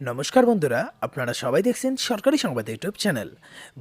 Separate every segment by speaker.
Speaker 1: নমস্কার বন্ধুরা, আপনারা সবাই দেখছেন সরকারি সংবাদ ইউটিউব চ্যানেল।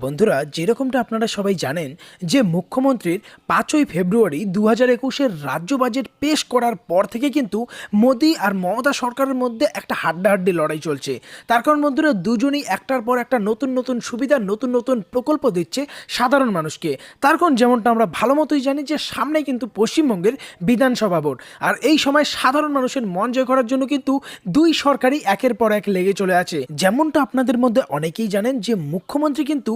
Speaker 1: বন্ধুরা, যেরকমটা আপনারা সবাই জানেন যে মুখ্যমন্ত্রীর 5ই ফেব্রুয়ারি 2021-এর রাজ্য বাজেট পেশ করার পর থেকে কিন্তু মোদি আর মমতা সরকারের মধ্যে একটা হাড্ডাহাড্ডি লড়াই চলছে। তার কারণ বন্ধুরা, দুজনেই একটার পর একটা নতুন নতুন সুবিধা, নতুন নতুন প্রকল্প দিচ্ছে সাধারণ মানুষকে। তার কারণ যেমনটা আমরা ভালো মতোই জানি যে সামনে কিন্তু পশ্চিমবঙ্গের বিধানসভা ভোট, আর এই সময় সাধারণ মানুষের মন জয় করার জন্য কিন্তু দুই সরকারই একের পর এক লেগে চলে আছে। যেমনটা আপনাদের মধ্যে অনেকেই জানেন যে মুখ্যমন্ত্রী কিন্তু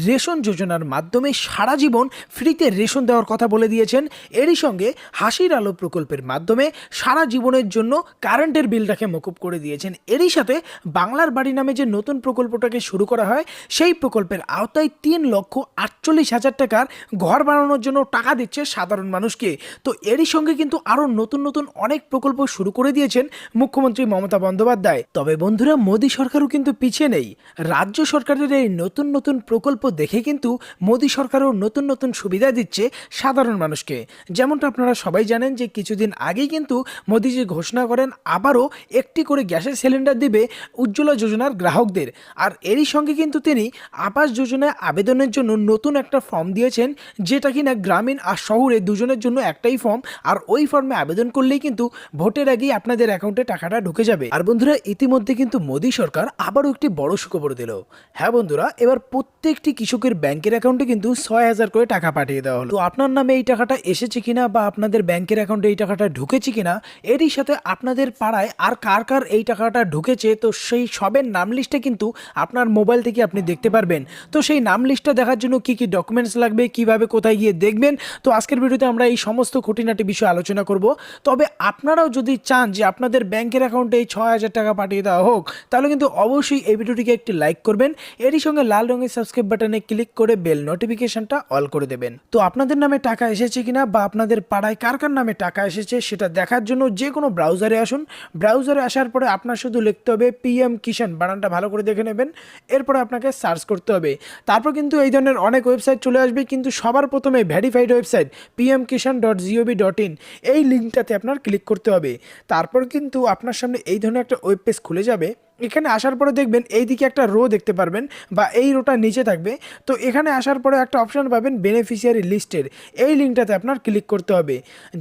Speaker 1: রেশন যোজনার মাধ্যমে সারা জীবন ফ্রিতে রেশন দেওয়ার কথা বলে দিয়েছেন। এরই সঙ্গে হাসির আলো প্রকল্পের মাধ্যমে সারা জীবনের জন্য কারেন্টের বিলটাকে মকুব করে দিয়েছেন। এরই সাথে বাংলার বাড়ি নামে যে নতুন প্রকল্পটাকে শুরু করা হয়, সেই প্রকল্পের আওতায় 3,48,000 টাকার ঘর বানানোর জন্য টাকা দিচ্ছে সাধারণ মানুষকে। তো এরই সঙ্গে কিন্তু আরও নতুন নতুন অনেক প্রকল্প শুরু করে দিয়েছেন মুখ্যমন্ত্রী মমতা বন্দ্যোপাধ্যায়। তবে বন্ধুরা, মোদী সরকারও কিন্তু পিছিয়ে নেই। রাজ্য সরকারের এই নতুন নতুন প্রকল্প দেখে কিন্তু মোদী সরকারও নতুন নতুন সুবিধা দিচ্ছে সাধারণ মানুষকে। যেমনটা আপনারা সবাই জানেন যে কিছুদিন আগেই কিন্তু মোদীজি ঘোষণা করেন আবারও একটি করে গ্যাসের সিলিন্ডার দিবে উজ্জ্বলা যোজনার গ্রাহকদের। আর এরই সঙ্গে কিন্তু তিনি আবাস যোজনায় আবেদনের জন্য নতুন একটা ফর্ম দিয়েছেন, যেটা কিনা গ্রামীণ আর শহরে দুজনের জন্য একটাই ফর্ম। আর ওই ফর্মে আবেদন করলেই কিন্তু ভোটের আগেই আপনাদের অ্যাকাউন্টে টাকাটা ঢুকে যাবে। আর বন্ধুরা, ইতিমধ্যে কিন্তু মোদী সরকার আবারও একটি বড় সুখবর দিল। হ্যাঁ বন্ধুরা, এবার প্রত্যেকটি কৃষকের ব্যাংকের অ্যাকাউন্টে কিন্তু 6,000 করে টাকা পাঠিয়ে দেওয়া হলো। তো আপনার নামে এই টাকাটা এসেছে কিনা বা আপনাদের ব্যাংকের অ্যাকাউন্টে এই টাকাটা ঢুকেছে কিনা, এরই সাথে আপনাদের পাড়ায় আর কার কার এই টাকাটা ঢুকেছে, তো সেই সবের নাম লিস্টে কিন্তু আপনার মোবাইল থেকে আপনি দেখতে পারবেন। তো সেই নাম লিস্টটা দেখার জন্য কি কি ডকুমেন্টস লাগবে, কিভাবে কোথায় গিয়ে দেখবেন, তো আজকের ভিডিওতে আমরা এই সমস্ত খুঁটিনাটি বিষয় আলোচনা করব। তবে আপনারাও যদি চান যে আপনাদের ব্যাংকের অ্যাকাউন্টে এই 6,000 টাকা পাঠিয়ে দেওয়া হোক, তাহলে কিন্তু অবশ্যই এই ভিডিওটিকে একটি লাইক করবেন। এরই সঙ্গে লাল রঙের সাবস্ক্রাইব বাটনে ক্লিক করে বেল নোটিফিকেশনটা অল করে দেবেন। তো আপনাদের নামে টাকা এসেছে কিনা বা আপনাদের পাড়ায় কার কার নামে টাকা এসেছে সেটা দেখার জন্য যে কোনো ব্রাউজারে আসুন। ব্রাউজারে আসার পরে আপনার শুধু লিখতে হবে পিএম কিষাণ, বানানটা ভালো করে দেখে নেবেন। এরপরে আপনাকে সার্চ করতে হবে। তারপর কিন্তু এই ধরনের অনেক ওয়েবসাইট চলে আসবে, কিন্তু সবার প্রথমে ভেরিফাইড ওয়েবসাইট pmkishan.gov.in এই লিঙ্কটাতে আপনার ক্লিক করতে হবে। তারপর কিন্তু আপনার সামনে এই ধরনের একটা ওয়েব পেজ খুলে যাবে। এখানে আসার পরে দেখবেন এইদিকে একটা রো দেখতে পারবেন বা এই রোটা নিচে থাকবে। তো এখানে আসার পরে একটা অপশান পাবেন বেনিফিশিয়ারি লিস্টের, এই লিঙ্কটাতে আপনার ক্লিক করতে হবে।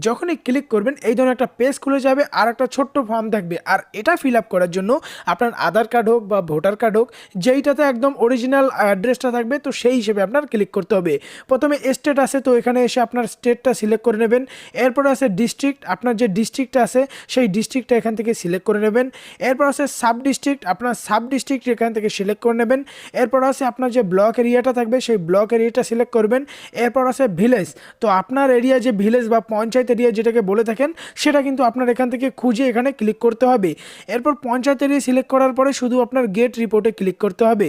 Speaker 1: যখনই ক্লিক করবেন এই ধরনের একটা পেজ খুলে যাবে আর একটা ছোট্ট ফর্ম থাকবে। আর এটা ফিল আপ করার জন্য আপনার আধার কার্ড হোক বা ভোটার কার্ড হোক, যেইটাতে একদম অরিজিনাল অ্যাড্রেসটা থাকবে, তো সেই হিসেবে আপনার ক্লিক করতে হবে। প্রথমে স্টেট আছে, তো এখানে এসে আপনার স্টেটটা সিলেক্ট করে নেবেন। এরপর আছে ডিস্ট্রিক্ট, আপনার যে ডিস্ট্রিক্টটা আছে সেই ডিস্ট্রিক্টটা এখান থেকে সিলেক্ট করে নেবেন। এরপর আছে সাব ডিস্ট্রিক্ট, আপনার সাব ডিস্ট্রিক্ট এখান থেকে সিলেক্ট করে নেবেন। এরপর আছে আপনার যে ব্লক এরিয়াটা থাকবে সেই ব্লক এরিয়াটা সিলেক্ট করবেন। এরপর আছে ভিলেজ, তো আপনার এরিয়া যে ভিলেজ বা পঞ্চায়েত এরিয়া যেটাকে বলে থাকেন, সেটা কিন্তু আপনার এখান থেকে খুঁজে এখানে ক্লিক করতে হবে। এরপর পঞ্চায়েত এরিয়া সিলেক্ট করার পরে শুধু আপনার গেট রিপোর্টে ক্লিক করতে হবে।